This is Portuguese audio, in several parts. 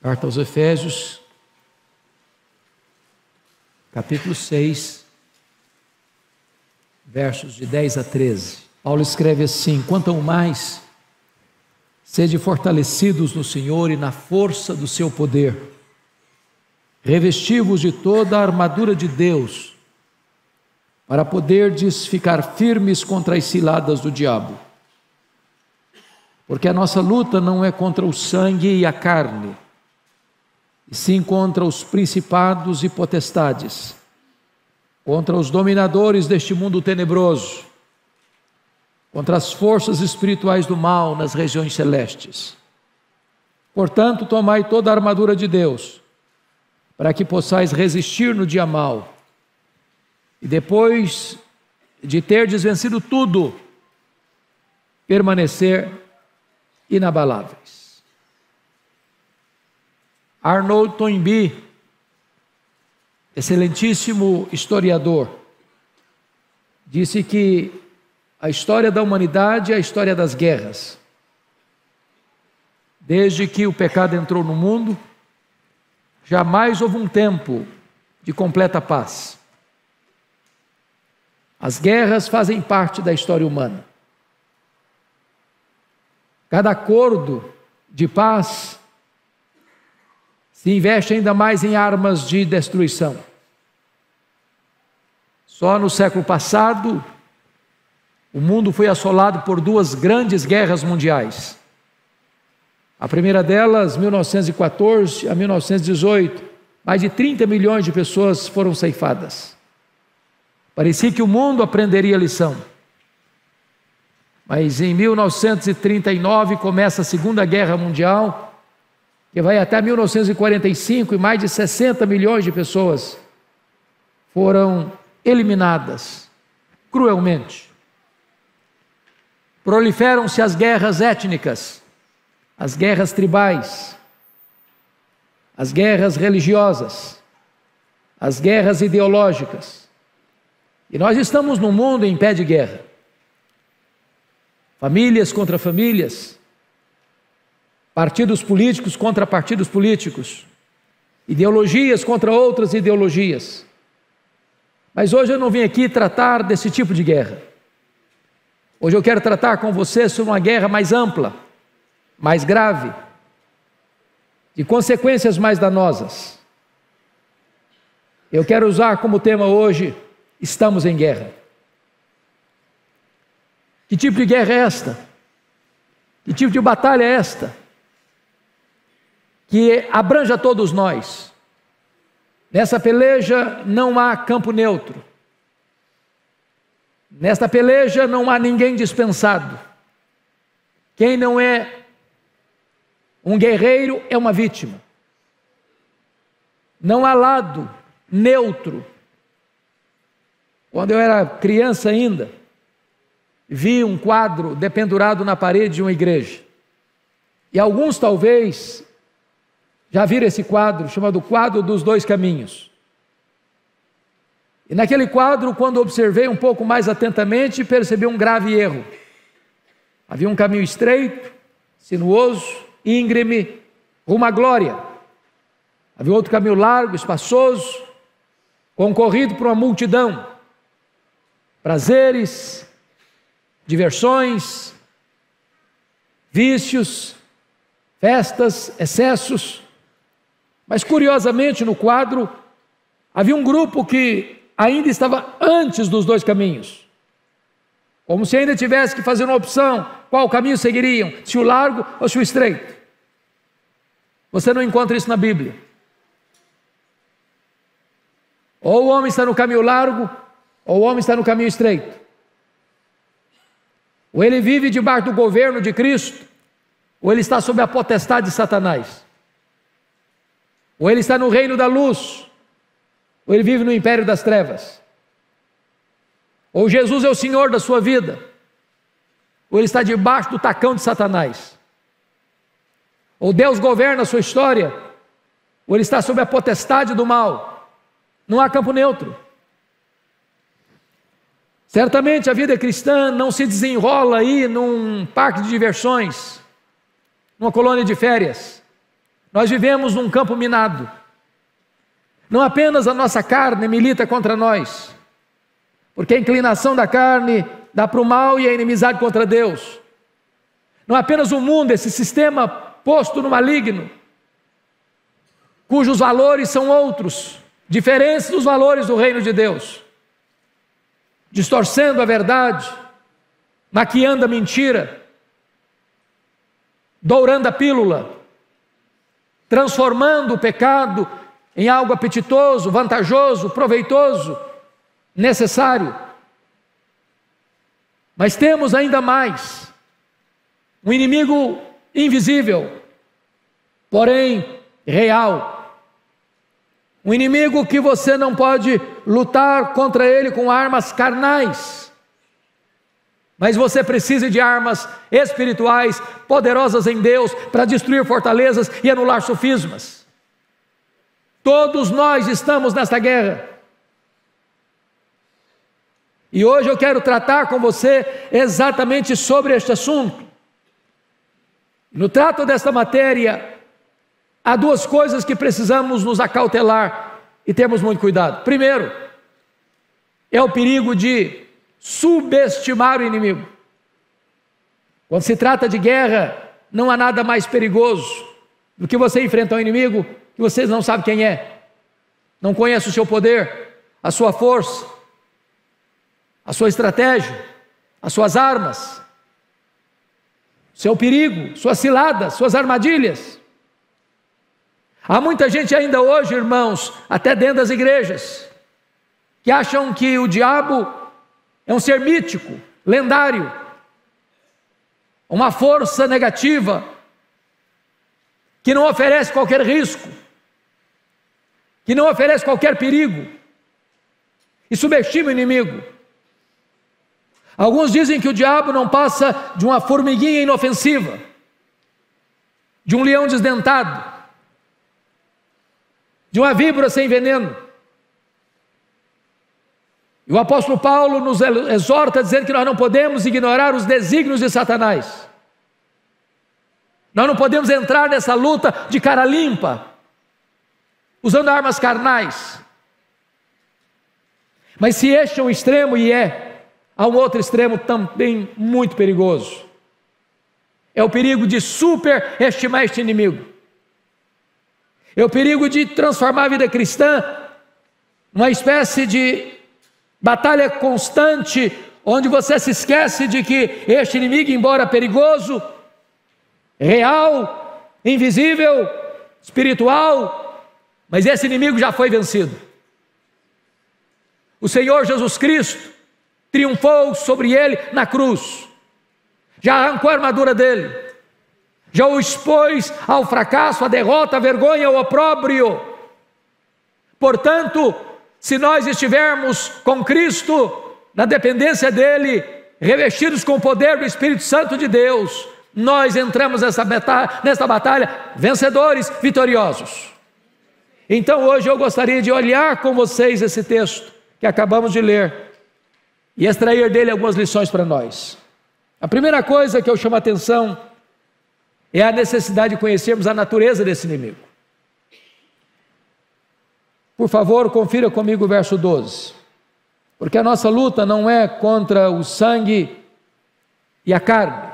Carta aos Efésios, capítulo 6, versos de 10 a 13. Paulo escreve assim: quanto ao mais, sede fortalecidos no Senhor e na força do seu poder. Revesti-vos de toda a armadura de Deus, para poderdes ficar firmes contra as ciladas do diabo. Porque a nossa luta não é contra o sangue e a carne, e sim contra os principados e potestades, contra os dominadores deste mundo tenebroso, contra as forças espirituais do mal nas regiões celestes. Portanto, tomai toda a armadura de Deus, para que possais resistir no dia mau, e depois de terdes vencido tudo, permanecer inabaláveis. Arnold Toynbee, excelentíssimo historiador, disse que a história da humanidade é a história das guerras. Desde que o pecado entrou no mundo, jamais houve um tempo de completa paz. As guerras fazem parte da história humana. Cada acordo de paz se investe ainda mais em armas de destruição. Só no século passado, o mundo foi assolado por duas grandes guerras mundiais. A primeira delas, 1914 a 1918, mais de 30 milhões de pessoas foram ceifadas. Parecia que o mundo aprenderia a lição. Mas em 1939 começa a Segunda Guerra Mundial, que vai até 1945, e mais de 60 milhões de pessoas foram eliminadas cruelmente. Proliferam-se as guerras étnicas, as guerras tribais, as guerras religiosas, as guerras ideológicas. E nós estamos num mundo em pé de guerra. Famílias contra famílias, partidos políticos contra partidos políticos, ideologias contra outras ideologias. Mas hoje eu não vim aqui tratar desse tipo de guerra. Hoje eu quero tratar com você sobre uma guerra mais ampla, mais grave, de consequências mais danosas. Eu quero usar como tema hoje: estamos em guerra. Que tipo de guerra é esta? Que tipo de batalha é esta? Que abrange a todos nós. Nessa peleja não há campo neutro. Nesta peleja não há ninguém dispensado. Quem não é um guerreiro é uma vítima. Não há lado neutro. Quando eu era criança ainda, vi um quadro dependurado na parede de uma igreja. E alguns talvez já viram esse quadro, chamado Quadro dos Dois Caminhos. E naquele quadro, quando observei um pouco mais atentamente, percebi um grave erro. Havia um caminho estreito, sinuoso, íngreme, rumo à glória. Havia outro caminho largo, espaçoso, concorrido por uma multidão. Prazeres, diversões, vícios, festas, excessos. Mas curiosamente no quadro havia um grupo que ainda estava antes dos dois caminhos, como se ainda tivesse que fazer uma opção: qual caminho seguiriam, se o largo ou se o estreito. Você não encontra isso na Bíblia. Ou o homem está no caminho largo, ou o homem está no caminho estreito. Ou ele vive debaixo do governo de Cristo, ou ele está sob a potestade de Satanás. Ou ele está no reino da luz, ou ele vive no império das trevas. Ou Jesus é o Senhor da sua vida, ou ele está debaixo do tacão de Satanás. Ou Deus governa a sua história, ou ele está sob a potestade do mal. Não há campo neutro. Certamente a vida cristã não se desenrola aí num parque de diversões, numa colônia de férias. Nós vivemos num campo minado. Não apenas a nossa carne milita contra nós, porque a inclinação da carne dá para o mal e a inimizade contra Deus. Não apenas o mundo, esse sistema posto no maligno, cujos valores são outros, diferentes dos valores do reino de Deus, distorcendo a verdade, maquiando a mentira, dourando a pílula, transformando o pecado em algo apetitoso, vantajoso, proveitoso, necessário. Mas temos ainda mais, um inimigo invisível, porém real. Um inimigo que você não pode lutar contra ele com armas carnais, mas você precisa de armas espirituais, poderosas em Deus, para destruir fortalezas e anular sofismas. Todos nós estamos nesta guerra. E hoje eu quero tratar com você exatamente sobre este assunto. No trato desta matéria, há duas coisas que precisamos nos acautelar e termos muito cuidado. Primeiro, é o perigo de subestimar o inimigo. Quando se trata de guerra, não há nada mais perigoso do que você enfrentar um inimigo que você não sabe quem é, não conhece o seu poder, a sua força, a sua estratégia, as suas armas, seu perigo, suas ciladas, suas armadilhas. Há muita gente ainda hoje, irmãos, até dentro das igrejas, que acham que o diabo é um ser mítico, lendário, uma força negativa, que não oferece qualquer risco, que não oferece qualquer perigo, e subestima o inimigo. Alguns dizem que o diabo não passa de uma formiguinha inofensiva, de um leão desdentado, de uma víbora sem veneno. E o apóstolo Paulo nos exorta dizendo que nós não podemos ignorar os desígnios de Satanás. Nós não podemos entrar nessa luta de cara limpa, usando armas carnais. Mas se este é um extremo, e há um outro extremo também muito perigoso. É o perigo de superestimar este inimigo. É o perigo de transformar a vida cristã numa espécie de batalha constante, onde você se esquece de que este inimigo, embora perigoso, real, invisível, espiritual, mas esse inimigo já foi vencido. O Senhor Jesus Cristo triunfou sobre ele na cruz, já arrancou a armadura dele, já o expôs ao fracasso, à derrota, à vergonha, ao opróbrio. Portanto, se nós estivermos com Cristo, na dependência dele, revestidos com o poder do Espírito Santo de Deus, nós entramos nesta batalha vencedores, vitoriosos. Então hoje eu gostaria de olhar com vocês esse texto que acabamos de ler e extrair dele algumas lições para nós. A primeira coisa que eu chamo a atenção é a necessidade de conhecermos a natureza desse inimigo. Por favor, confira comigo o verso 12. Porque a nossa luta não é contra o sangue e a carne.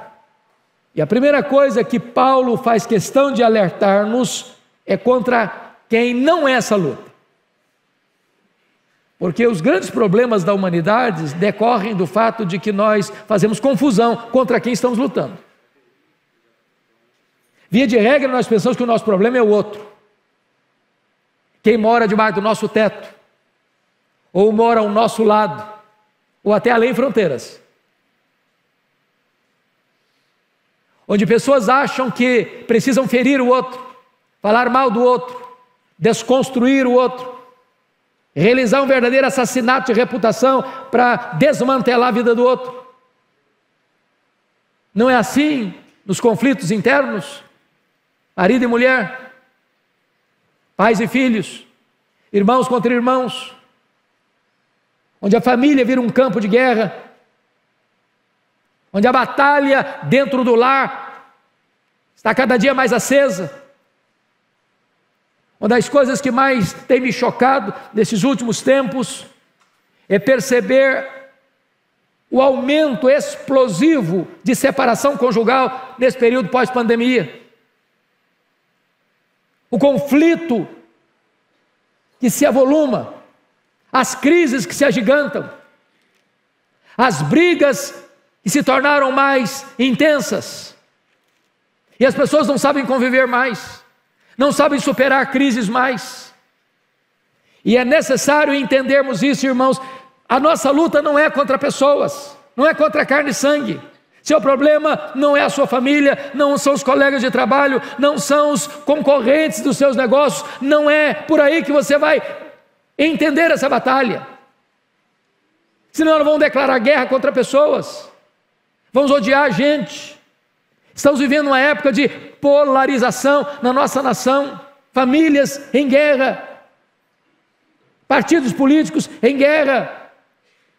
E a primeira coisa que Paulo faz questão de alertar-nos é contra quem não é essa luta. Porque os grandes problemas da humanidade decorrem do fato de que nós fazemos confusão contra quem estamos lutando. Via de regra, nós pensamos que o nosso problema é o outro. Quem mora debaixo do nosso teto, ou mora ao nosso lado, ou até além fronteiras. Onde pessoas acham que precisam ferir o outro, falar mal do outro, desconstruir o outro, realizar um verdadeiro assassinato de reputação para desmantelar a vida do outro. Não é assim nos conflitos internos? Marido e mulher, pais e filhos, irmãos contra irmãos, onde a família vira um campo de guerra, onde a batalha dentro do lar está cada dia mais acesa, Uma das coisas que mais tem me chocado nesses últimos tempos é perceber o aumento explosivo de separação conjugal nesse período pós-pandemia. O conflito que se avoluma, as crises que se agigantam, as brigas que se tornaram mais intensas, e as pessoas não sabem conviver mais, não sabem superar crises mais. E é necessário entendermos isso, irmãos. A nossa luta não é contra pessoas, não é contra carne e sangue. Seu problema não é a sua família, não são os colegas de trabalho, não são os concorrentes dos seus negócios, não é por aí que você vai entender essa batalha. Senão nós vamos declarar guerra contra pessoas, vamos odiar a gente. Estamos vivendo uma época de polarização na nossa nação, famílias em guerra, partidos políticos em guerra,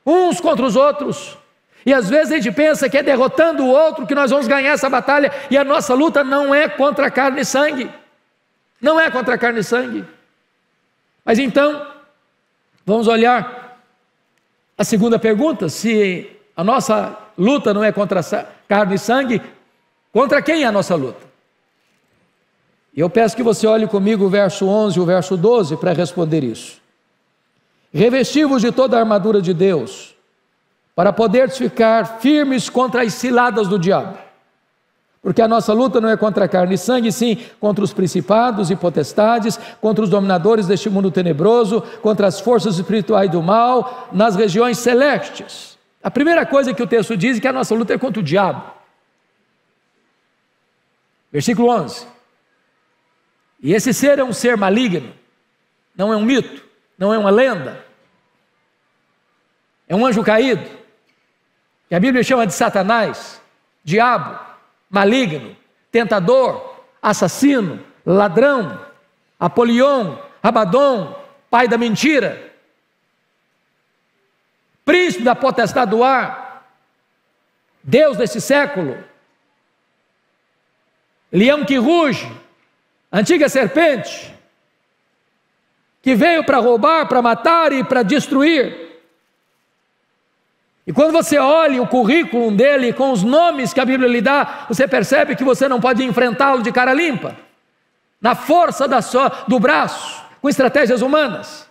uns contra os outros, e às vezes a gente pensa que é derrotando o outro que nós vamos ganhar essa batalha, e a nossa luta não é contra carne e sangue, não é contra carne e sangue. Mas então, vamos olhar a segunda pergunta: se a nossa luta não é contra carne e sangue, contra quem é a nossa luta? E eu peço que você olhe comigo o verso 11 e o verso 12 para responder isso. Revesti-vos de toda a armadura de Deus, para poderes ficar firmes contra as ciladas do diabo. Porque a nossa luta não é contra carne e sangue, sim contra os principados e potestades, contra os dominadores deste mundo tenebroso, contra as forças espirituais do mal, nas regiões celestes. A primeira coisa que o texto diz é que a nossa luta é contra o diabo. Versículo 11. E esse ser é um ser maligno, não é um mito, não é uma lenda, é um anjo caído, que a Bíblia chama de Satanás, diabo, maligno, tentador, assassino, ladrão, Apolion, Abadom, pai da mentira, príncipe da potestade do ar, Deus desse século, leão que ruge, antiga serpente, que veio para roubar, para matar e para destruir. E quando você olha o currículo dele, com os nomes que a Bíblia lhe dá, você percebe que você não pode enfrentá-lo de cara limpa, na força do braço, com estratégias humanas.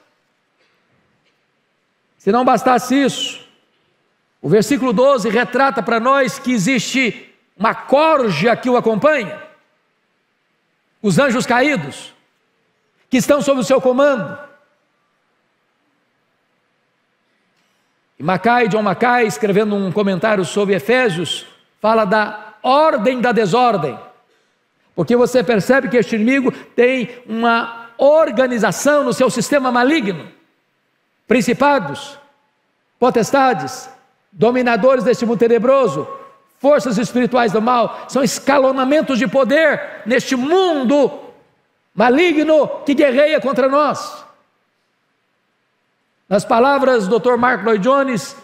Se não bastasse isso, o versículo 12 retrata para nós que existe uma corja que o acompanha, os anjos caídos, que estão sob o seu comando. E John Mackay, escrevendo um comentário sobre Efésios, fala da ordem da desordem, porque você percebe que este inimigo tem uma organização no seu sistema maligno, principados, potestades, dominadores deste mundo tenebroso, forças espirituais do mal, são escalonamentos de poder neste mundo maligno que guerreia contra nós. Nas palavras do Dr. Mark Lloyd Jones,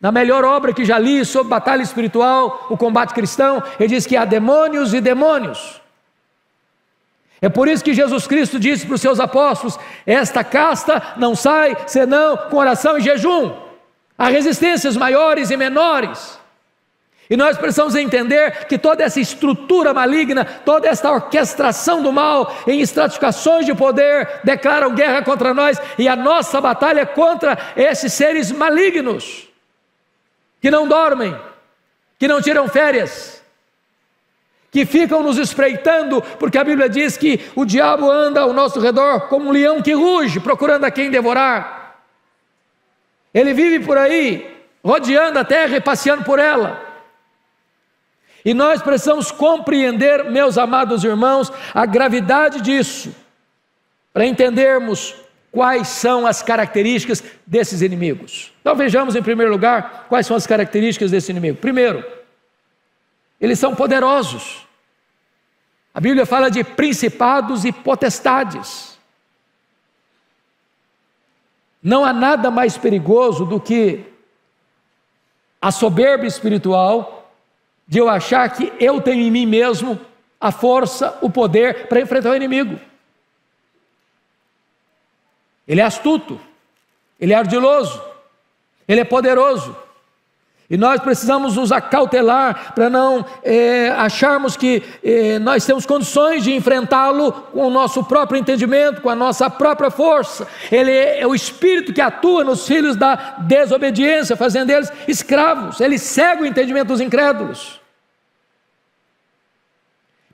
na melhor obra que já li sobre batalha espiritual, o combate cristão, ele diz que há demônios e demônios. É por isso que Jesus Cristo disse para os seus apóstolos: esta casta não sai senão com oração e jejum. Há resistências maiores e menores. E nós precisamos entender que toda essa estrutura maligna, toda essa orquestração do mal em estratificações de poder declaram guerra contra nós, e a nossa batalha é contra esses seres malignos que não dormem, que não tiram férias, que ficam nos espreitando, porque a Bíblia diz que o diabo anda ao nosso redor como um leão que ruge, procurando a quem devorar. Ele vive por aí, rodeando a terra e passeando por ela. E nós precisamos compreender, meus amados irmãos, a gravidade disso, para entendermos quais são as características desses inimigos. Então vejamos em primeiro lugar quais são as características desse inimigo. Primeiro, eles são poderosos. A Bíblia fala de principados e potestades. Não há nada mais perigoso do que a soberba espiritual, de eu achar que eu tenho em mim mesmo a força, o poder para enfrentar o inimigo. ele é astuto, ele é ardiloso, ele é poderoso. E nós precisamos nos acautelar para não acharmos que nós temos condições de enfrentá-lo com o nosso próprio entendimento, com a nossa própria força. Ele é o espírito que atua nos filhos da desobediência, fazendo eles escravos. Ele cega o entendimento dos incrédulos.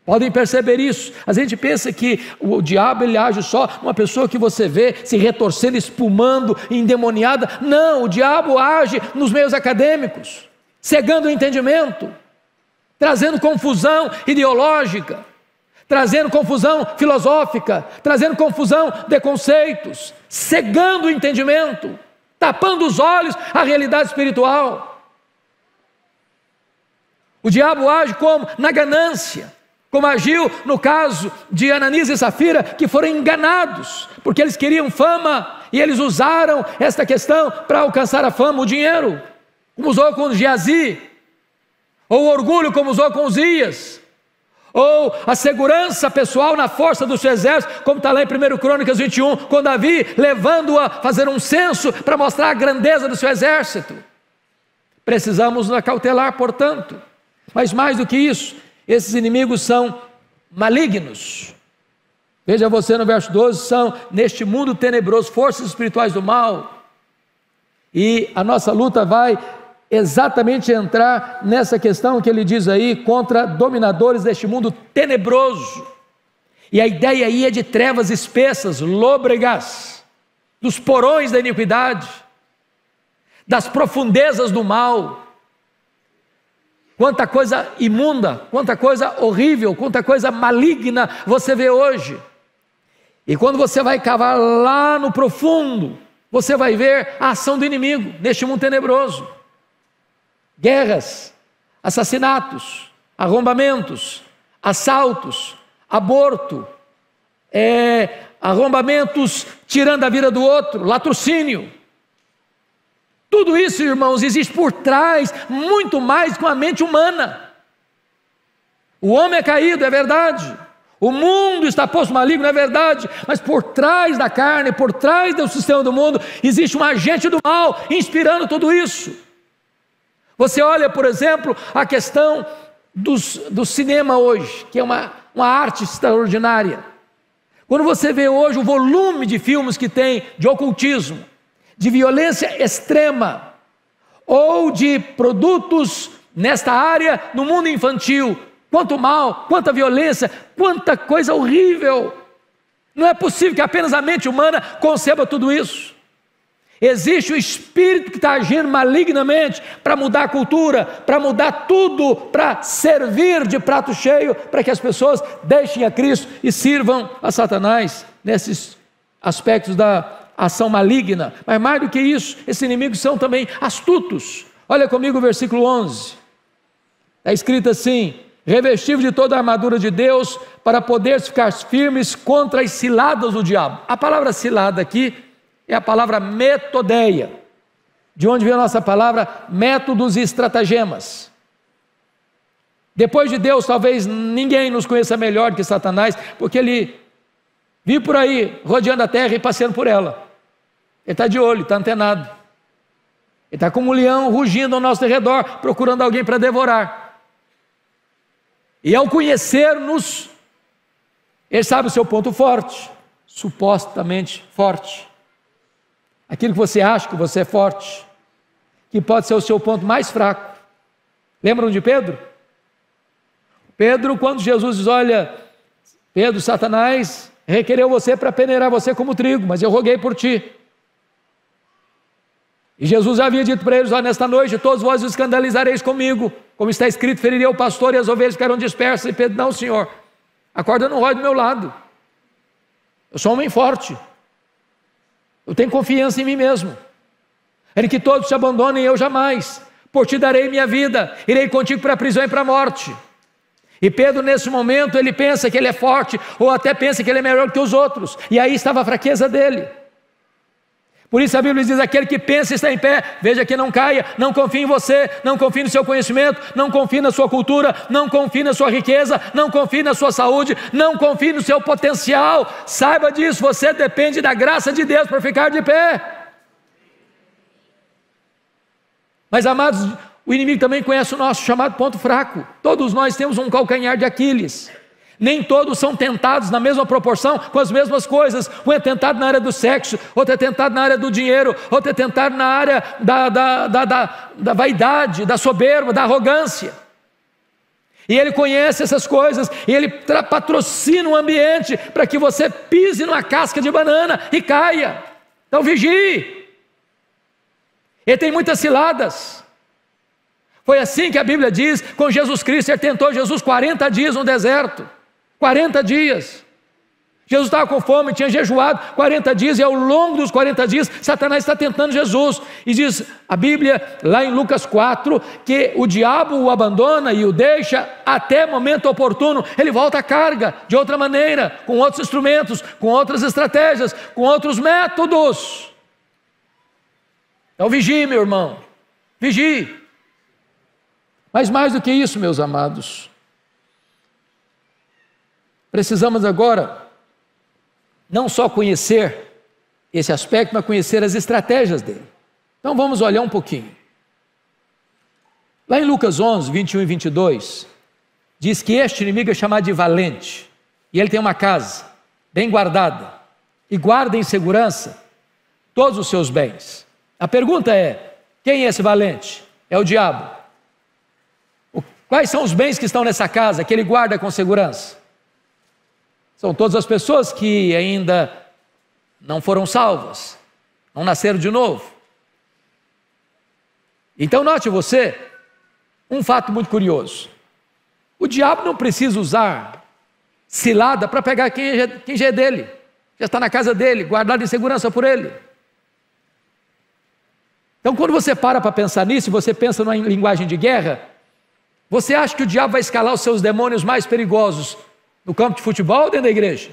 Podem perceber isso. A gente pensa que o diabo ele age só uma pessoa que você vê se retorcendo, espumando, endemoniada. Não, o diabo age nos meios acadêmicos, cegando o entendimento, trazendo confusão ideológica, trazendo confusão filosófica, trazendo confusão de conceitos, cegando o entendimento, tapando os olhos à realidade espiritual. O diabo age como? Na ganância. Como agiu no caso de Ananias e Safira, que foram enganados, porque eles queriam fama, e eles usaram esta questão para alcançar a fama, o dinheiro, como usou com Geazi, ou o orgulho, como usou com Uzias, ou a segurança pessoal na força do seu exército, como está lá em 1 Crônicas 21, com Davi, levando-o a fazer um censo para mostrar a grandeza do seu exército. Precisamos nos acautelar, portanto, mas mais do que isso, esses inimigos são malignos. Veja você no verso 12, são neste mundo tenebroso, forças espirituais do mal. E a nossa luta vai exatamente entrar nessa questão que ele diz aí, contra dominadores deste mundo tenebroso. E a ideia aí é de trevas espessas, lôbregas, dos porões da iniquidade, das profundezas do mal. Quanta coisa imunda, quanta coisa horrível, quanta coisa maligna você vê hoje. E quando você vai cavar lá no profundo, você vai ver a ação do inimigo neste mundo tenebroso. Guerras, assassinatos, arrombamentos, assaltos, aborto, arrombamentos tirando a vida do outro, latrocínio. Tudo isso, irmãos, existe por trás muito mais que uma mente humana. O homem é caído, é verdade. O mundo está posto maligno, é verdade. Mas por trás da carne, por trás do sistema do mundo, existe um agente do mal inspirando tudo isso. Você olha, por exemplo, a questão do cinema hoje, que é uma arte extraordinária. Quando você vê hoje o volume de filmes que tem de ocultismo, de violência extrema, ou de produtos nesta área no mundo infantil, quanto mal, quanta violência, quanta coisa horrível. Não é possível que apenas a mente humana conceba tudo isso. Existe o espírito que está agindo malignamente para mudar a cultura, para mudar tudo, para servir de prato cheio, para que as pessoas deixem a Cristo e sirvam a Satanás nesses aspectos da ação maligna. Mas mais do que isso, esses inimigos são também astutos. Olha comigo o versículo 11, está escrito assim: revestivos de toda a armadura de Deus, para poder ficar firmes contra as ciladas do diabo. A palavra cilada aqui é a palavra metodeia, de onde vem a nossa palavra métodos e estratagemas. Depois de Deus, talvez ninguém nos conheça melhor que Satanás, porque ele vive por aí, rodeando a terra e passeando por ela. Ele está de olho, está antenado. Ele está como um leão rugindo ao nosso redor, procurando alguém para devorar. E ao conhecer-nos, ele sabe o seu ponto forte, supostamente forte. Aquilo que você acha que você é forte, que pode ser o seu ponto mais fraco. Lembram de Pedro? Pedro, quando Jesus diz: olha, Pedro, Satanás requereu você para peneirar você como trigo, mas eu roguei por ti. E Jesus havia dito para eles: olha, nesta noite todos vós os escandalizareis comigo, como está escrito, ferirei o pastor e as ovelhas ficarão dispersas. E Pedro: não, Senhor, a corda não rói do meu lado, eu sou um homem forte, eu tenho confiança em mim mesmo, ele que todos te abandonem, eu jamais, por ti darei minha vida, irei contigo para a prisão e para a morte. E Pedro, nesse momento, ele pensa que ele é forte, ou até pensa que ele é melhor que os outros, e aí estava a fraqueza dele. Por isso a Bíblia diz: aquele que pensa está em pé, veja que não caia, não confie em você, não confie no seu conhecimento, não confie na sua cultura, não confie na sua riqueza, não confie na sua saúde, não confie no seu potencial. Saiba disso, você depende da graça de Deus para ficar de pé. Mas, amados, o inimigo também conhece o nosso chamado ponto fraco. Todos nós temos um calcanhar de Aquiles. Nem todos são tentados na mesma proporção, com as mesmas coisas. Um é tentado na área do sexo, outro é tentado na área do dinheiro, outro é tentado na área da vaidade, da soberba, da arrogância. E ele conhece essas coisas, e ele patrocina o ambiente para que você pise numa casca de banana e caia. Então vigie. Ele tem muitas ciladas. Foi assim que a Bíblia diz com Jesus Cristo. Ele tentou Jesus 40 dias no deserto. 40 dias. Jesus estava com fome, tinha jejuado 40 dias, e ao longo dos 40 dias, Satanás está tentando Jesus. E diz a Bíblia, lá em Lucas 4, que o diabo o abandona e o deixa até momento oportuno. Ele volta à carga, de outra maneira, com outros instrumentos, com outras estratégias, com outros métodos. Então vigie, meu irmão, vigie. Mas mais do que isso, meus amados, precisamos agora não só conhecer esse aspecto, mas conhecer as estratégias dele. Então vamos olhar um pouquinho. Lá em Lucas 11, 21 e 22, diz que este inimigo é chamado de valente, e ele tem uma casa bem guardada, e guarda em segurança todos os seus bens. A pergunta é: quem é esse valente? É o diabo. Quais são os bens que estão nessa casa, que ele guarda com segurança? São todas as pessoas que ainda não foram salvas, não nasceram de novo. Então note você um fato muito curioso: o diabo não precisa usar cilada para pegar quem já é dele, já está na casa dele, guardado em segurança por ele. Então quando você para pensar nisso, você pensa numa linguagem de guerra, você acha que o diabo vai escalar os seus demônios mais perigosos no campo de futebol ou dentro da igreja?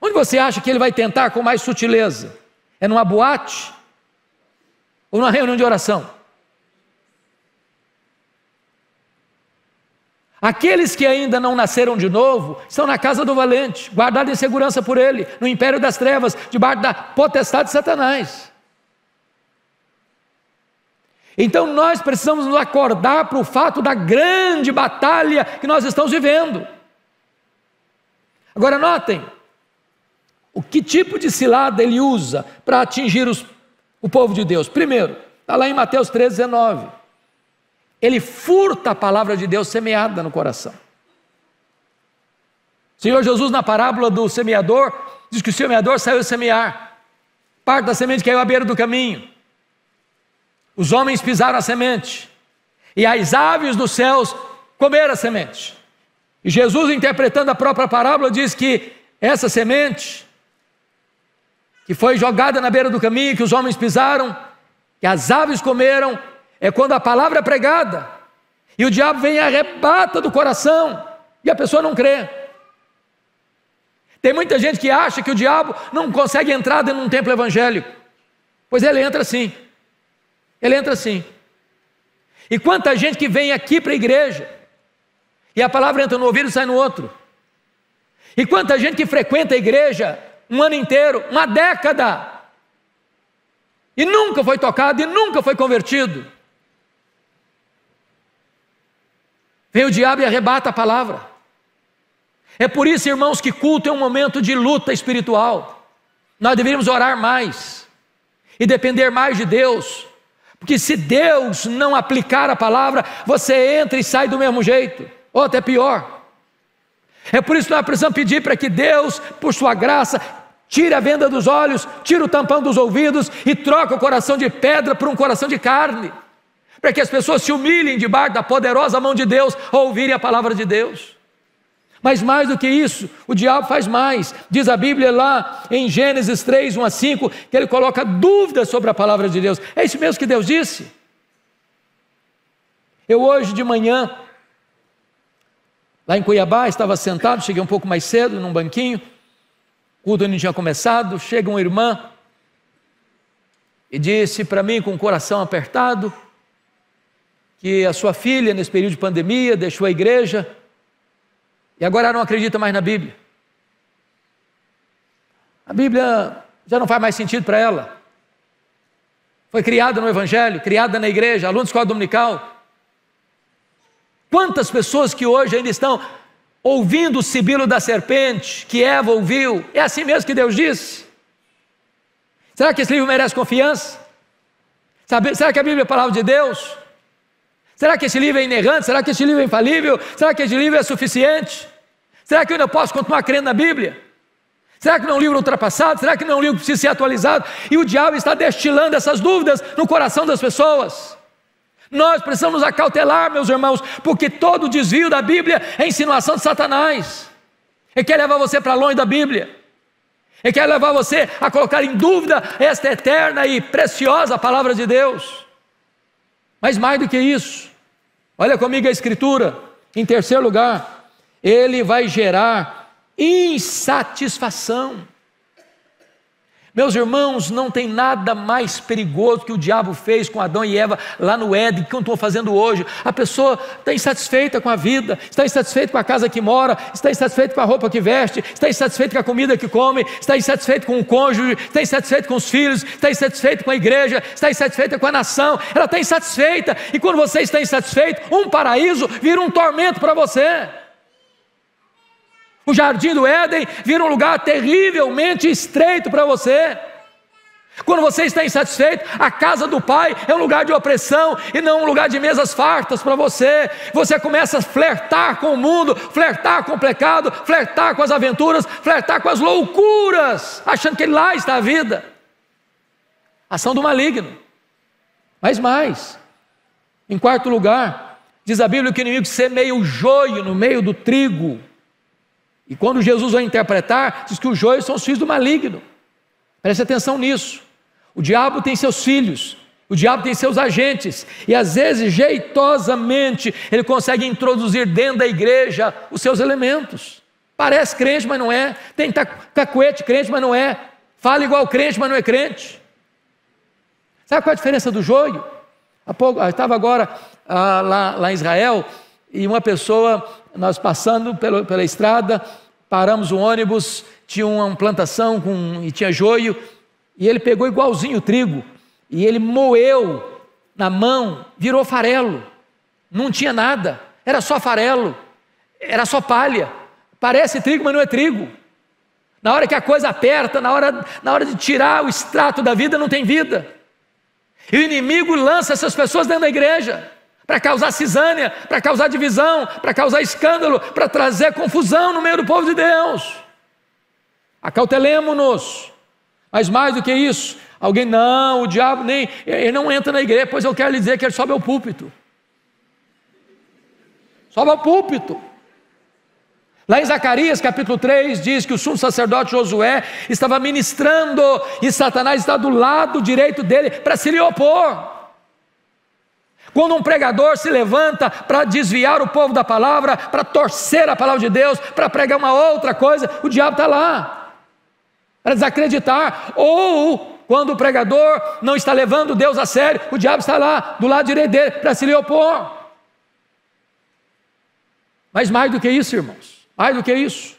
Onde você acha que ele vai tentar com mais sutileza? É numa boate? Ou numa reunião de oração? Aqueles que ainda não nasceram de novo estão na casa do valente, guardados em segurança por ele, no império das trevas, debaixo da potestade de Satanás. Então nós precisamos nos acordar para o fato da grande batalha que nós estamos vivendo. Agora notem, o que tipo de cilada ele usa para atingir o povo de Deus? Primeiro, está lá em Mateus 13:19. Ele furta a palavra de Deus semeada no coração. O Senhor Jesus, na parábola do semeador, diz que o semeador saiu a semear. Parte da semente caiu à beira do caminho. Os homens pisaram a semente, e as aves dos céus comeram a semente. E Jesus, interpretando a própria parábola, diz que essa semente, que foi jogada na beira do caminho, que os homens pisaram, que as aves comeram, é quando a palavra é pregada, e o diabo vem e arrebata do coração, e a pessoa não crê. Tem muita gente que acha que o diabo não consegue entrar dentro de um templo evangélico. Pois ele entra sim. Ele entra sim. E quanta gente que vem aqui para a igreja, e a palavra entra no ouvido e sai no outro. E quanta gente que frequenta a igreja um ano inteiro, uma década, e nunca foi tocado, e nunca foi convertido. Vem o diabo e arrebata a palavra. É por isso, irmãos, que culto é um momento de luta espiritual. Nós deveríamos orar mais e depender mais de Deus, porque se Deus não aplicar a palavra, você entra e sai do mesmo jeito, ou até pior. É por isso que nós precisamos pedir para que Deus, por sua graça, tire a venda dos olhos, tire o tampão dos ouvidos e troque o coração de pedra por um coração de carne, para que as pessoas se humilhem debaixo da poderosa mão de Deus ao ouvirem a palavra de Deus. Mas mais do que isso, o diabo faz mais. Diz a Bíblia lá em Gênesis 3, 1 a 5, que ele coloca dúvidas sobre a palavra de Deus. É isso mesmo que Deus disse. Eu hoje de manhã, lá em Cuiabá, estava sentado, cheguei um pouco mais cedo num banquinho, o culto ainda não tinha começado, chega uma irmã e disse para mim com o coração apertado que a sua filha, nesse período de pandemia, deixou a igreja e agora ela não acredita mais na Bíblia. A Bíblia já não faz mais sentido para ela. Foi criada no Evangelho, criada na igreja, aluna de escola dominical. Quantas pessoas que hoje ainda estão ouvindo o sibilo da serpente, que Eva ouviu, é assim mesmo que Deus disse? Será que esse livro merece confiança? Será que a Bíblia é a palavra de Deus? Será que esse livro é inerrante? Será que esse livro é infalível? Será que esse livro é suficiente? Será que eu ainda posso continuar crendo na Bíblia? Será que não é um livro ultrapassado? Será que não é um livro que precisa ser atualizado? E o diabo está destilando essas dúvidas no coração das pessoas. Nós precisamos nos acautelar, meus irmãos, porque todo desvio da Bíblia é insinuação de Satanás. Ele quer levar você para longe da Bíblia. Ele quer levar você a colocar em dúvida esta eterna e preciosa palavra de Deus. Mas mais do que isso, olha comigo a Escritura. Em terceiro lugar, ele vai gerar insatisfação. Meus irmãos, não tem nada mais perigoso que o diabo fez com Adão e Eva lá no Éden, que eu estou fazendo hoje. A pessoa está insatisfeita com a vida, está insatisfeita com a casa que mora, está insatisfeita com a roupa que veste, está insatisfeita com a comida que come, está insatisfeita com o cônjuge, está insatisfeita com os filhos, está insatisfeita com a igreja, está insatisfeita com a nação. Ela está insatisfeita, e quando você está insatisfeito, um paraíso vira um tormento para você. O jardim do Éden vira um lugar terrivelmente estreito para você. Quando você está insatisfeito, a casa do Pai é um lugar de opressão e não um lugar de mesas fartas para você. Você começa a flertar com o mundo, flertar com o pecado, flertar com as aventuras, flertar com as loucuras, achando que lá está a vida. Ação do maligno. Mas mais, em quarto lugar, diz a Bíblia que o inimigo semeia o joio no meio do trigo. E quando Jesus vai interpretar, diz que os joios são os filhos do maligno. Preste atenção nisso. O diabo tem seus filhos, o diabo tem seus agentes, e às vezes, jeitosamente, ele consegue introduzir dentro da igreja os seus elementos. Parece crente, mas não é. Tem cacuete crente, mas não é. Fala igual crente, mas não é crente. Sabe qual é a diferença do joio? Eu estava agora lá em Israel, e uma pessoa, nós passando pela estrada, paramos o ônibus, tinha uma plantação e tinha joio, e ele pegou igualzinho o trigo, e ele moeu na mão, virou farelo, não tinha nada, era só farelo, era só palha, parece trigo, mas não é trigo. Na hora que a coisa aperta, na hora de tirar o extrato da vida, não tem vida. E o inimigo lança essas pessoas dentro da igreja, para causar cisânia, para causar divisão, para causar escândalo, para trazer confusão no meio do povo de Deus. Acautelemo-nos. Mas mais do que isso, o diabo ele não entra na igreja, pois eu quero lhe dizer que ele sobe ao púlpito. Sobe ao púlpito. Lá em Zacarias capítulo 3 diz que o sumo sacerdote Josué estava ministrando e Satanás está do lado direito dele para se lhe opor. Quando um pregador se levanta para desviar o povo da palavra, para torcer a palavra de Deus, para pregar uma outra coisa, o diabo está lá, para desacreditar. Ou quando o pregador não está levando Deus a sério, o diabo está lá, do lado direito dele, para se lhe opor. Mas mais do que isso, irmãos, mais do que isso,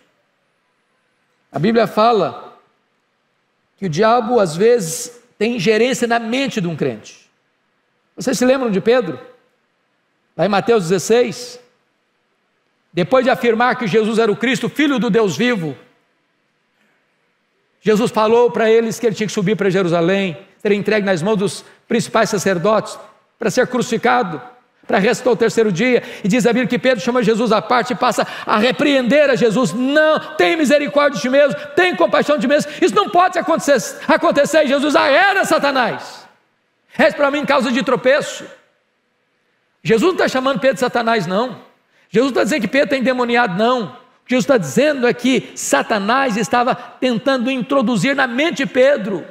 a Bíblia fala que o diabo às vezes tem ingerência na mente de um crente. Vocês se lembram de Pedro? Lá em Mateus 16, depois de afirmar que Jesus era o Cristo, Filho do Deus vivo, Jesus falou para eles que ele tinha que subir para Jerusalém, ser entregue nas mãos dos principais sacerdotes, para ser crucificado, para ressuscitar ao terceiro dia. E diz a Bíblia que Pedro chama Jesus à parte e passa a repreender a Jesus. Não, tem misericórdia de ti mesmo, tem compaixão de ti mesmo, isso não pode acontecer. E Jesus arreda Satanás. És para mim causa de tropeço. Jesus não está chamando Pedro de Satanás, não. Jesus não está dizendo que Pedro está endemoniado, não. O que Jesus está dizendo é que Satanás estava tentando introduzir na mente de Pedro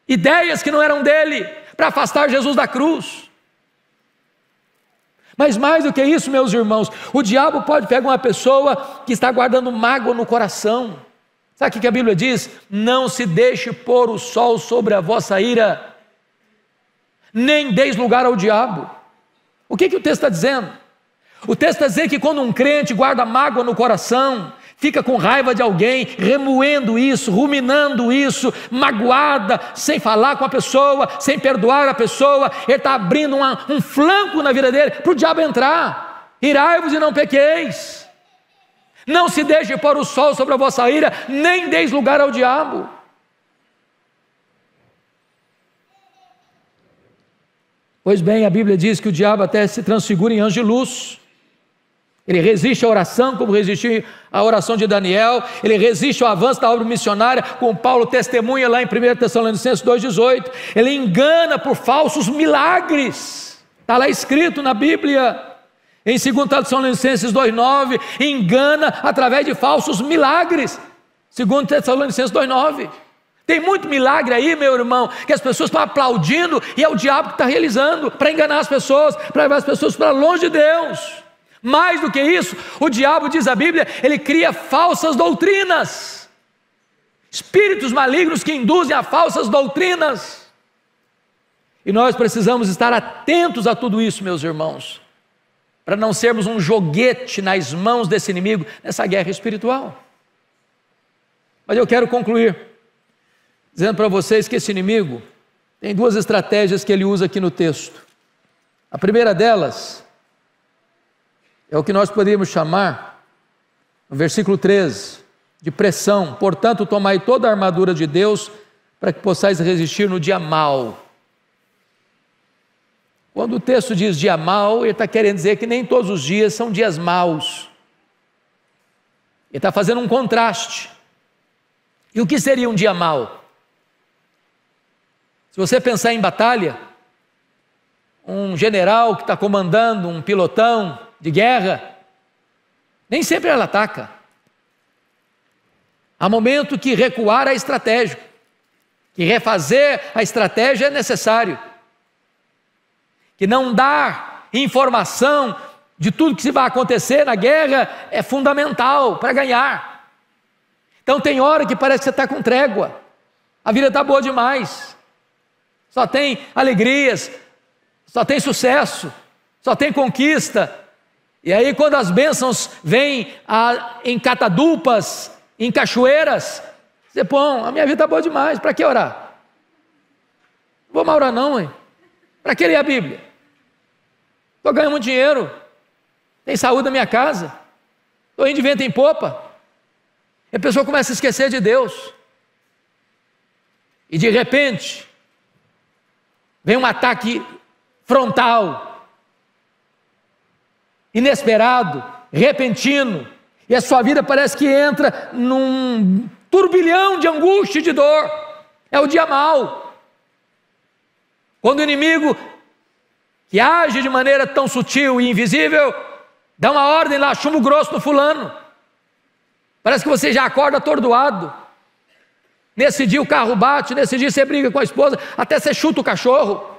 ideias que não eram dele, para afastar Jesus da cruz. Mas mais do que isso, meus irmãos, o diabo pode pegar uma pessoa que está guardando mágoa no coração, Sabe o que a Bíblia diz? Não se deixe pôr o sol sobre a vossa ira, nem deis lugar ao diabo. O que o texto está dizendo? O texto está dizendo que quando um crente guarda mágoa no coração, fica com raiva de alguém, remoendo isso, ruminando isso, magoada, sem falar com a pessoa, sem perdoar a pessoa, ele está abrindo um flanco na vida dele para o diabo entrar. Irai-vos e não pequeis. Não se deixe pôr o sol sobre a vossa ira, nem deis lugar ao diabo. Pois bem, a Bíblia diz que o diabo até se transfigura em anjo de luz. Ele resiste à oração, como resistiu à oração de Daniel. Ele resiste ao avanço da obra missionária, como Paulo testemunha lá em 1 Tessalonicenses 2,18. Ele engana por falsos milagres. Está lá escrito na Bíblia. Em 2 Tessalonicenses 2,9, engana através de falsos milagres. 2 Tessalonicenses 2,9. Tem muito milagre aí, meu irmão, que as pessoas estão aplaudindo e é o diabo que está realizando para enganar as pessoas, para levar as pessoas para longe de Deus. Mais do que isso, o diabo, diz a Bíblia, ele cria falsas doutrinas, espíritos malignos que induzem a falsas doutrinas. E nós precisamos estar atentos a tudo isso, meus irmãos, para não sermos um joguete nas mãos desse inimigo nessa guerra espiritual. Mas eu quero concluir dizendo para vocês que esse inimigo tem duas estratégias que ele usa aqui no texto. A primeira delas é o que nós poderíamos chamar, no versículo 13, de pressão. Portanto, tomai toda a armadura de Deus para que possais resistir no dia mau. Quando o texto diz dia mau, ele está querendo dizer que nem todos os dias são dias maus. Ele está fazendo um contraste. E o que seria um dia mau? Se você pensar em batalha, um general que está comandando um pilotão de guerra, nem sempre ela ataca. Há momento que recuar é estratégico, que refazer a estratégia é necessário, que não dar informação de tudo que se vai acontecer na guerra é fundamental para ganhar. Então tem hora que parece que você está com trégua, a vida está boa demais, só tem alegrias, só tem sucesso, só tem conquista. E aí quando as bênçãos vêm em catadupas, em cachoeiras, você põe, a minha vida está boa demais, para que orar? Não vou mais orar não, hein? Para que ler a Bíblia? Estou ganhando muito dinheiro, tem saúde na minha casa, estou indo de vento em popa. E a pessoa começa a esquecer de Deus. E de repente, vem um ataque frontal, inesperado, repentino, e a sua vida parece que entra num turbilhão de angústia e de dor. É o dia mau. Quando o inimigo, que age de maneira tão sutil e invisível, dá uma ordem lá, chumbo grosso no fulano, parece que você já acorda atordoado. Nesse dia o carro bate, nesse dia você briga com a esposa, até você chuta o cachorro.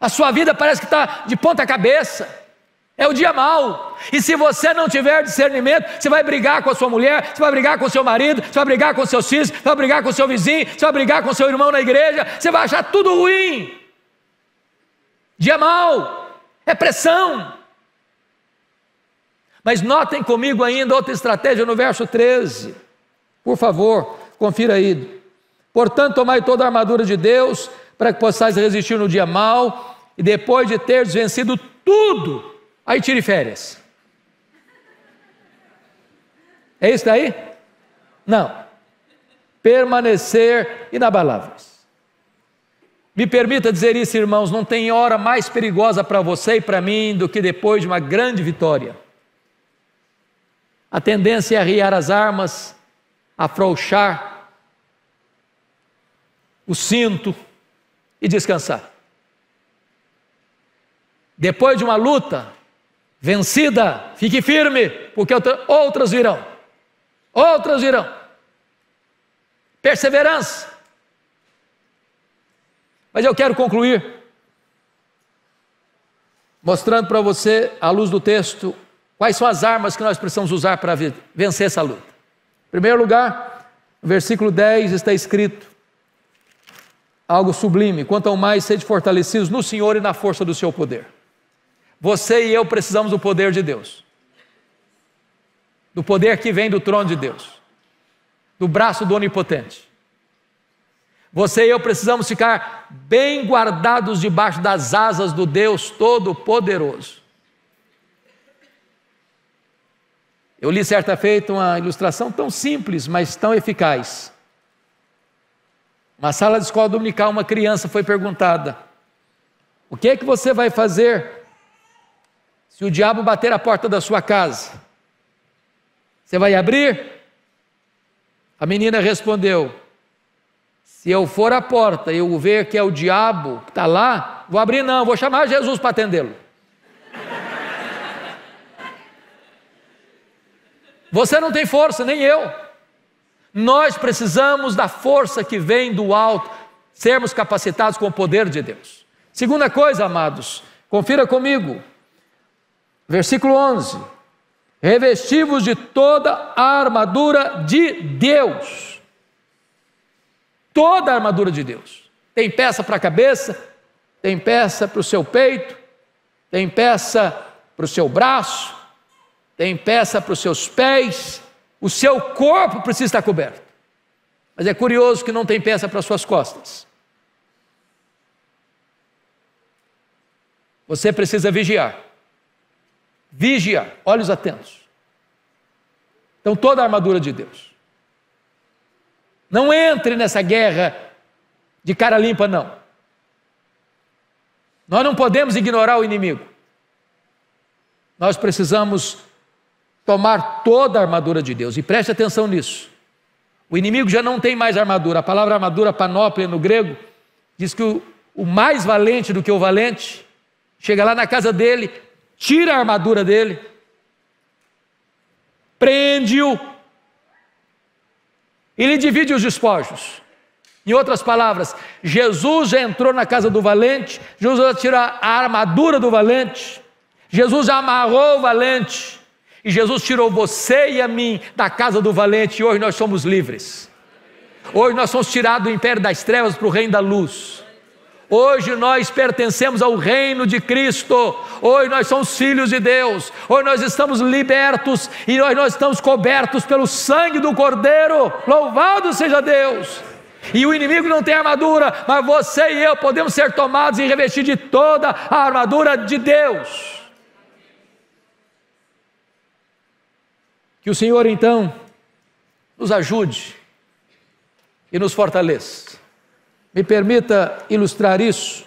A sua vida parece que está de ponta cabeça. É o dia mau. E se você não tiver discernimento, você vai brigar com a sua mulher, você vai brigar com o seu marido, você vai brigar com seus filhos, você vai brigar com o seu vizinho, você vai brigar com o seu irmão na igreja, você vai achar tudo ruim. Dia mau, é pressão. Mas notem comigo ainda outra estratégia no verso 13. Por favor, confira aí. Portanto, tomai toda a armadura de Deus, para que possais resistir no dia mau, e depois de teres vencido tudo, aí tire férias. É isso daí? Não. Permanecer inabaláveis. Me permita dizer isso, irmãos, não tem hora mais perigosa para você e para mim do que depois de uma grande vitória. A tendência é arriar as armas, afrouxar o cinto e descansar. Depois de uma luta vencida, fique firme, porque outras virão. Outras virão. Perseverança. Mas eu quero concluir mostrando para você, à luz do texto, quais são as armas que nós precisamos usar para vencer essa luta. Em primeiro lugar, no versículo 10 está escrito algo sublime: quanto ao mais sede fortalecidos no Senhor e na força do seu poder. Você e eu precisamos do poder de Deus, do poder que vem do trono de Deus, do braço do Onipotente. Você e eu precisamos ficar bem guardados debaixo das asas do Deus Todo-Poderoso. Eu li certa feita uma ilustração tão simples, mas tão eficaz. Na sala de escola dominical, uma criança foi perguntada: o que é que você vai fazer se o diabo bater a porta da sua casa? Você vai abrir? A menina respondeu: se eu for à porta e eu ver que é o diabo que está lá, vou abrir não, vou chamar Jesus para atendê-lo. Você não tem força, nem eu. Nós precisamos da força que vem do alto, sermos capacitados com o poder de Deus. Segunda coisa, amados, confira comigo, versículo 11: revesti-vos de toda a armadura de Deus. Toda a armadura de Deus. Tem peça para a cabeça, tem peça para o seu peito, tem peça para o seu braço, tem peça para os seus pés. O seu corpo precisa estar coberto. Mas é curioso que não tem peça para as suas costas. Você precisa vigiar. Vigiar, olhos atentos. Então, toda a armadura de Deus. Não entre nessa guerra de cara limpa, não. Nós não podemos ignorar o inimigo. Nós precisamos tomar toda a armadura de Deus. E preste atenção nisso. O inimigo já não tem mais armadura. A palavra armadura, panóplia no grego, diz que o mais valente do que o valente chega lá na casa dele, tira a armadura dele, prende-o e lhe divide os despojos. Em outras palavras, Jesus já entrou na casa do valente, Jesus já tirou a armadura do valente, Jesus já amarrou o valente, e Jesus tirou você e a mim da casa do valente, e hoje nós somos livres. Hoje nós somos tirados do império das trevas para o reino da luz. Hoje nós pertencemos ao reino de Cristo. Hoje nós somos filhos de Deus. Hoje nós estamos libertos e hoje nós estamos cobertos pelo sangue do Cordeiro. Louvado seja Deus! E o inimigo não tem armadura, mas você e eu podemos ser tomados e revestidos de toda a armadura de Deus. Que o Senhor então nos ajude e nos fortaleça. Me permita ilustrar isso.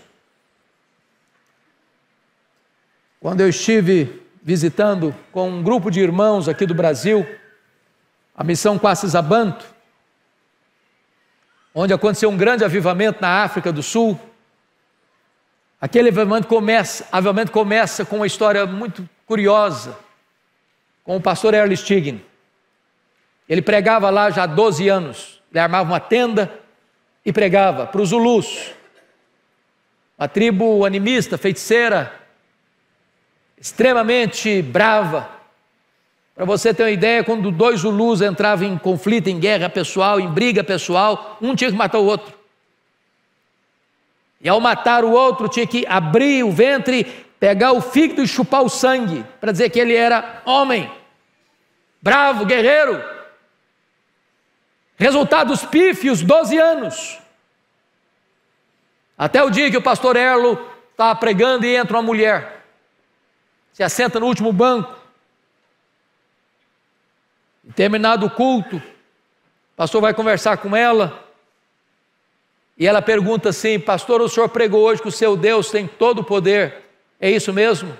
Quando eu estive visitando com um grupo de irmãos aqui do Brasil, a missão Quacis-Abantu, onde aconteceu um grande avivamento na África do Sul. Aquele avivamento começa com uma história muito curiosa, com o pastor Earl Stigin. Ele pregava lá já há 12 anos, ele armava uma tenda e pregava para os Zulus, uma tribo animista, feiticeira, extremamente brava. Para você ter uma ideia, quando dois Zulus entravam em conflito, em guerra pessoal, em briga pessoal, um tinha que matar o outro. E ao matar o outro, tinha que abrir o ventre, pegar o fígado e chupar o sangue, para dizer que ele era homem, bravo, guerreiro. Resultados pífios, 12 anos. Até o dia que o pastor Erlo estava pregando e entra uma mulher, se assenta no último banco. E terminado o culto, o pastor vai conversar com ela, e ela pergunta assim: pastor, o senhor pregou hoje que o seu Deus tem todo o poder, é isso mesmo?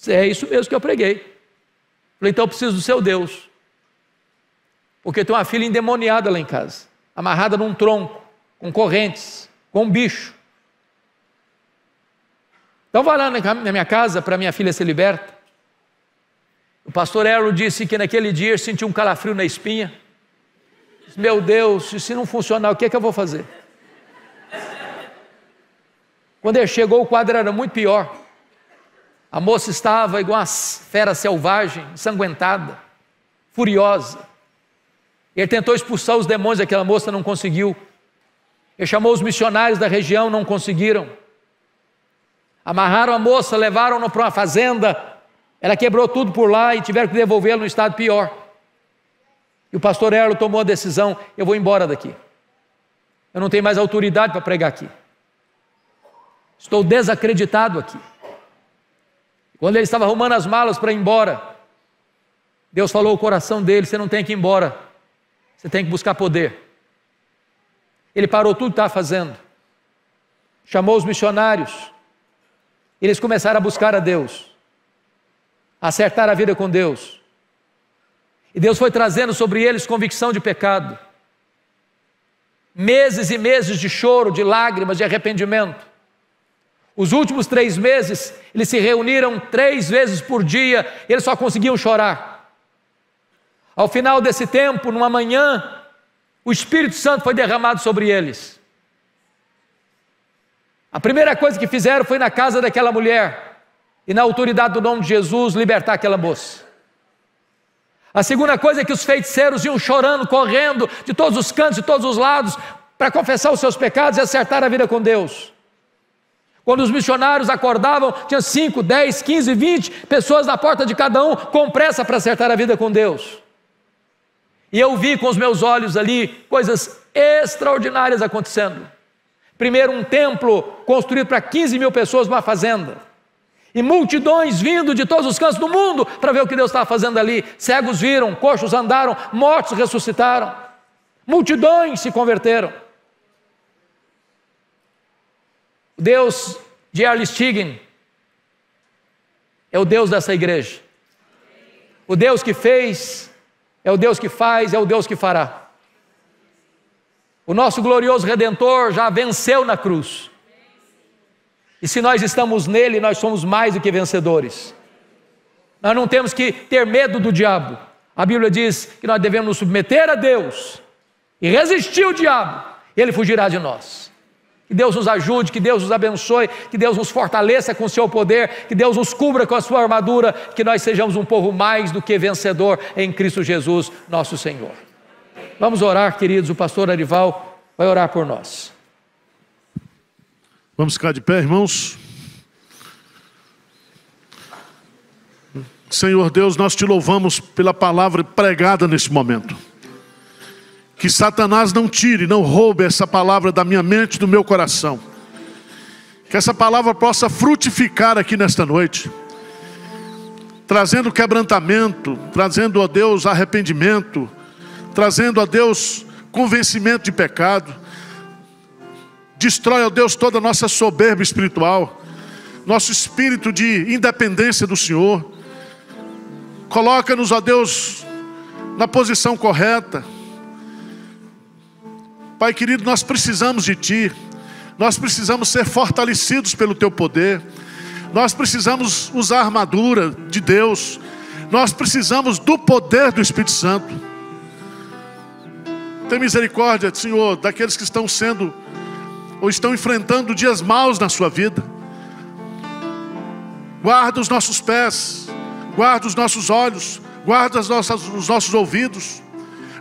É isso mesmo que eu preguei. Falei: então eu preciso do seu Deus, porque tem uma filha endemoniada lá em casa, amarrada num tronco, com correntes, com um bicho. Então vai lá na minha casa para minha filha ser liberta. O pastor Erlo disse que naquele dia ele sentiu um calafrio na espinha. Disse: meu Deus, se não funcionar, o que é que eu vou fazer? Quando ele chegou, o quadro era muito pior. A moça estava igual uma fera selvagem, ensanguentada, furiosa. Ele tentou expulsar os demônios daquela moça, não conseguiu. Ele chamou os missionários da região, não conseguiram. Amarraram a moça, levaram-na para uma fazenda. Ela quebrou tudo por lá e tiveram que devolvê-la no estado pior. E o pastor Erlo tomou a decisão: eu vou embora daqui. Eu não tenho mais autoridade para pregar aqui. Estou desacreditado aqui. Quando ele estava arrumando as malas para ir embora, Deus falou ao coração dele: você não tem que ir embora, você tem que buscar poder. Ele parou tudo que estava fazendo, chamou os missionários, eles começaram a buscar a Deus, a acertar a vida com Deus, e Deus foi trazendo sobre eles convicção de pecado, meses e meses de choro, de lágrimas, de arrependimento. Os últimos 3 meses, eles se reuniram 3 vezes por dia, e eles só conseguiam chorar. Ao final desse tempo, numa manhã, o Espírito Santo foi derramado sobre eles. A primeira coisa que fizeram foi na casa daquela mulher, e na autoridade do nome de Jesus, libertar aquela moça. A segunda coisa é que os feiticeiros iam chorando, correndo de todos os cantos, de todos os lados, para confessar os seus pecados e acertar a vida com Deus. Quando os missionários acordavam, tinha 5, 10, 15, 20 pessoas na porta de cada um, com pressa para acertar a vida com Deus. E eu vi com os meus olhos ali coisas extraordinárias acontecendo. Primeiro, um templo construído para 15 mil pessoas numa fazenda. E multidões vindo de todos os cantos do mundo para ver o que Deus estava fazendo ali. Cegos viram, coxos andaram, mortos ressuscitaram. Multidões se converteram. O Deus de Erle Stigen é o Deus dessa igreja. O Deus que fez é o Deus que faz, é o Deus que fará. O nosso glorioso Redentor já venceu na cruz. E se nós estamos nele, nós somos mais do que vencedores. Nós não temos que ter medo do diabo. A Bíblia diz que nós devemos nos submeter a Deus e resistir ao diabo, e ele fugirá de nós. Que Deus nos ajude, que Deus nos abençoe, que Deus nos fortaleça com o seu poder, que Deus nos cubra com a sua armadura, que nós sejamos um povo mais do que vencedor em Cristo Jesus, nosso Senhor. Vamos orar, queridos, o pastor Arival vai orar por nós. Vamos ficar de pé, irmãos. Senhor Deus, nós te louvamos pela palavra pregada neste momento. Que Satanás não tire, não roube essa palavra da minha mente, do meu coração. Que essa palavra possa frutificar aqui nesta noite, trazendo quebrantamento, trazendo a Deus arrependimento, trazendo a Deus convencimento de pecado. Destrói, ó Deus, toda a nossa soberba espiritual, nosso espírito de independência do Senhor. Coloca-nos, ó Deus, na posição correta. Pai querido, nós precisamos de Ti, nós precisamos ser fortalecidos pelo Teu poder, nós precisamos usar a armadura de Deus, nós precisamos do poder do Espírito Santo. Tem misericórdia, Senhor, daqueles que estão sendo ou estão enfrentando dias maus na sua vida. Guarda os nossos pés, guarda os nossos olhos, guarda os nossos ouvidos.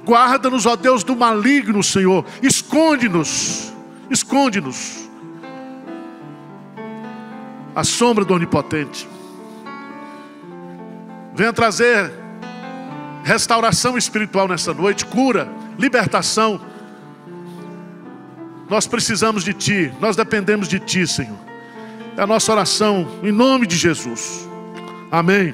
Guarda-nos, ó Deus, do maligno, Senhor. Esconde-nos, esconde-nos à sombra do Onipotente. Venha trazer restauração espiritual nessa noite, cura, libertação. Nós precisamos de Ti, nós dependemos de Ti, Senhor. É a nossa oração em nome de Jesus. Amém.